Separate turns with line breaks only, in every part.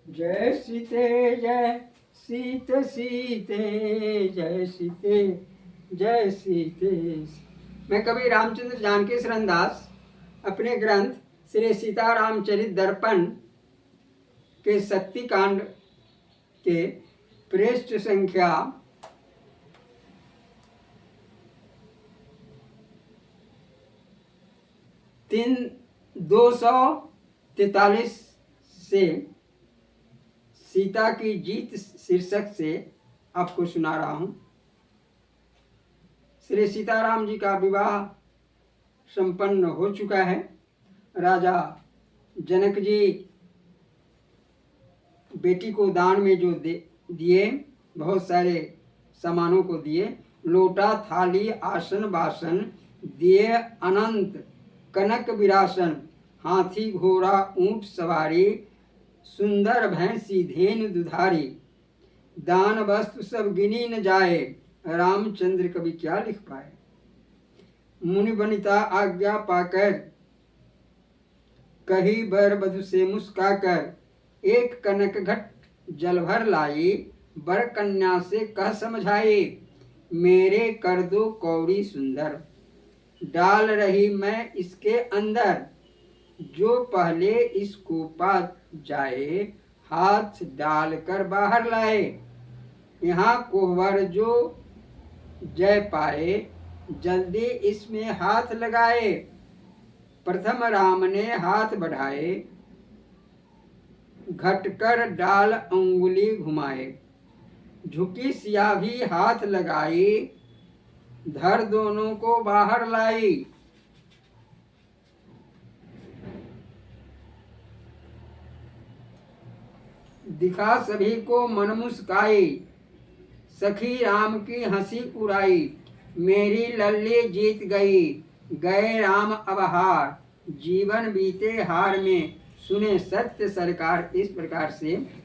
जय सीते जय सीते सीते जय सीते जय सीते। मैं कवि रामचंद्र जानकी शरण दास अपने ग्रंथ श्री सीतारामचरित दर्पण के शक्ति कांड के पृष्ठ संख्या 243 से सीता की जीत शीर्षक से आपको सुना रहा हूं। श्री सीताराम जी का विवाह संपन्न हो चुका है। राजा जनक जी बेटी को दान में जो दिए, बहुत सारे सामानों को दिए, लोटा थाली आसन बासन दिए अनंत, कनक विरासन, हाथी घोड़ा ऊंट सवारी, सुंदर भैंसी धेनु दुधारी, दान वस्तु सब गिनी न जाए, रामचंद्र कवि क्या लिख पाए। मुनि वनिता आज्ञा पाकर कही बर वधु से मुस्काकर, एक कनक घट जल भर लाई, बर कन्या से कह समझाई, मेरे कर दो कौड़ी सुंदर, डाल रही मैं इसके अंदर, जो पहले इसको पा जाए, हाथ डालकर बाहर लाए, यहाँ कोहबर जो जय पाए, जल्दी इसमें हाथ लगाए। प्रथम राम ने हाथ बढ़ाए, घटकर डाल अंगुली घुमाए, झुकी सिया भी हाथ लगाई, धर दोनों को बाहर लाई। दिखा सभी को मन मुस्काई, सखी राम की हंसी उड़ाई, मेरी लल्ली जीत गई, गए राम अब हार, जीवन बीते हार में, सुने सत्य सरकार। इस प्रकार से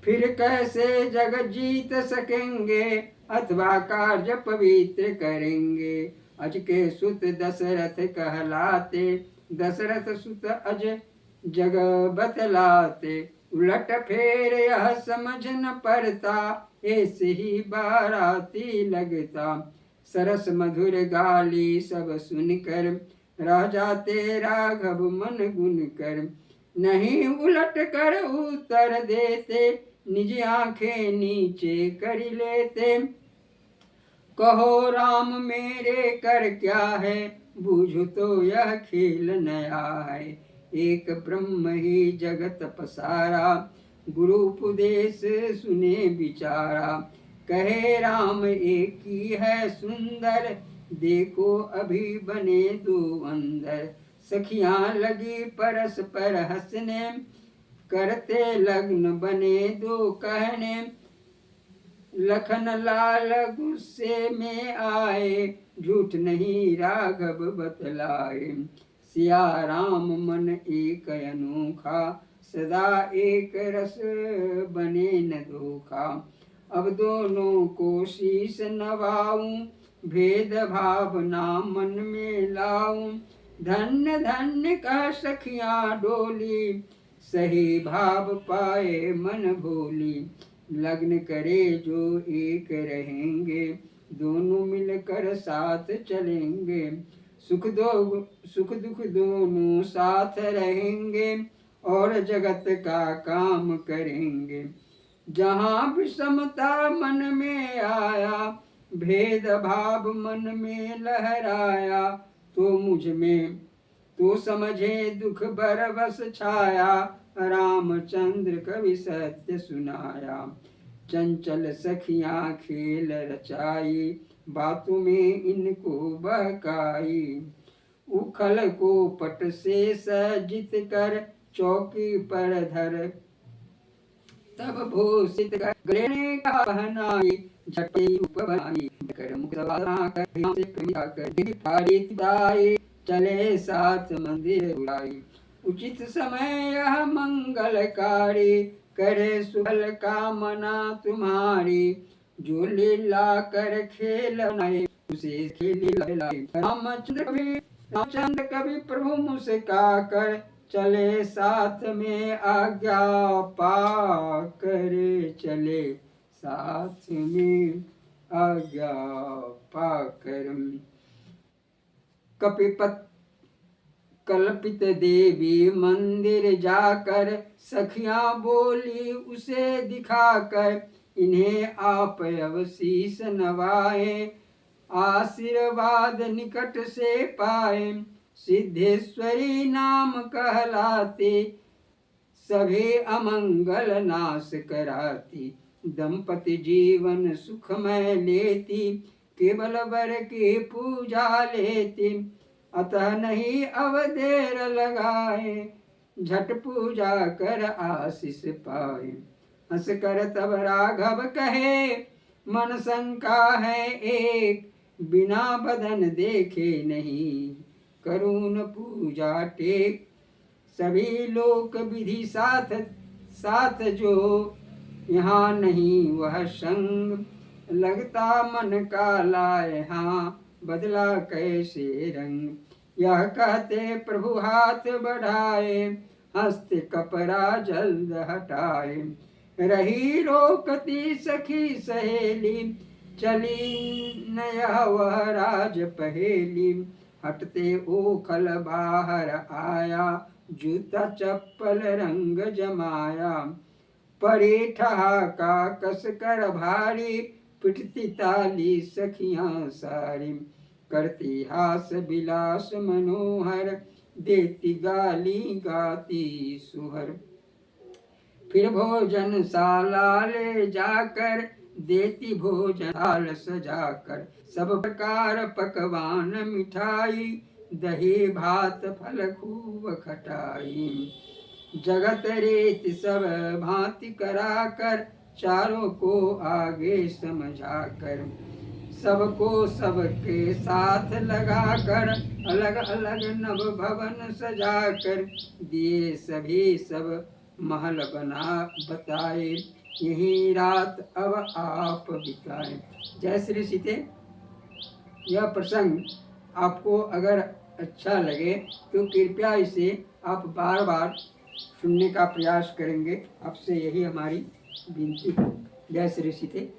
फिर कैसे जग जीत सकेंगे, अथवा कार्य पवित्र करेंगे, अज के सुत दशरथ कहलाते, दशरथ सुत अज जग बतलाते, उलट फेर यह समझ न पड़ता, ऐसे ही बाराती लगता, सरस मधुर गाली सब सुनकर, रह जाते राघव मन गुन कर, नहीं उलट कर उत्तर देते, निज आंखें नीचे कर लेते, कहो राम मेरे कर क्या है, बूझ तो यह खेल नया है, एक ब्रह्म ही जगत पसारा, गुरु उपदेश सुने विचारा, कहे राम एक ही है सुंदर, देखो अभी बने दो अंदर, सखियां लगी परस्पर हंसने, करते लग्न बने दो कहने, लखन लाल गुस्से में आए, झूठ नहीं राघव बतलाए, सिया राम मन एक अनोखा, सदा एक रस बने न धोखा, अब दोनों को शीश नवाऊं, भेद भावना मन में लाऊं, धन्य धन्य कह सखियां डोली, सही भाव पाए मन भोली, लग्न करे जो एक रहेंगे, दोनों मिलकर साथ चलेंगे, सुख दुख दोनों साथ रहेंगे, और जगत का काम करेंगे, जहाँ विषमता मन में आया, भेद भाव मन में लहराया, तो मुझ में तो समझे दुख बरबस छाया, रामचंद्र कवि सत्य सुनाया, चंचल सखियां खेल रचाई, बातों में इनको बहकाई, उखल को पट से सजित कर, चौकी पर धर तब भूषित कर, गले का पहनाई, झटे रूप बनाई, कर मुख कर चले साथ मंदिर बुलाई, उचित समय यह मंगलकारी, करे सुफल कामना तुम्हारी। जो लीला कर खेल बनाए, उसे खेली लाई। रामचंद्र कवि प्रभु मुस्का कर, चले साथ में आज्ञा पा कर, चले साथ में आज्ञा पाकर। कपिपत कल्पित देवी मंदिर जाकर, सखियां बोली उसे दिखाकर। इन्हें आप अवशीष नवाए, आशीर्वाद निकट से पाए। सिद्धेश्वरी नाम कहलाती, सभी अमंगल नाश कराती। दंपति जीवन सुखमय लेती, केवल वर की पूजा लेती। अतः नहीं अब देर लगाए, झट पूजा कर आशीष पाए। हंस कर तब राघव कहे, मन शंका है एक, बिना बदन देखे नहीं करून पूजा टेक। सभी लोक विधि साथ साथ जो, यहाँ नहीं वह संग। लगता मन का लाए हाँ, बदला कैसे रंग। यह कहते प्रभु हाथ बढ़ाए, हस्त कपड़ा जल्द हटाए। रही रोकती सखी सहेली, चली न यह वह राज पहेली। हटते ओखल बाहर आया, जूता चप्पल रंग जमाया। पड़े ठहाका कस कर भारी, पिटती ताली सखियां सारी। करती हास विलास मनोहर, देती गाली गाती सुहर। फिर भोजनशाला ले जाकर, देती भोजन थाल सजाकर। सब प्रकार पकवान मिठाई, दही भात फल खूब खटाई। जगत रीत सब भांति कराकर, चारों को आगे समझाकर। सबको सबके साथ लगाकर, अलग अलग नव भवन सजाकर। दिए सभी सब महल बना बताए, यही रात अब आप बिताए। जय श्री सीते। यह प्रसंग आपको अगर अच्छा लगे तो कृपया इसे आप बार बार सुनने का प्रयास करेंगे। आपसे यही हमारी विनती है। जय श्री सीते।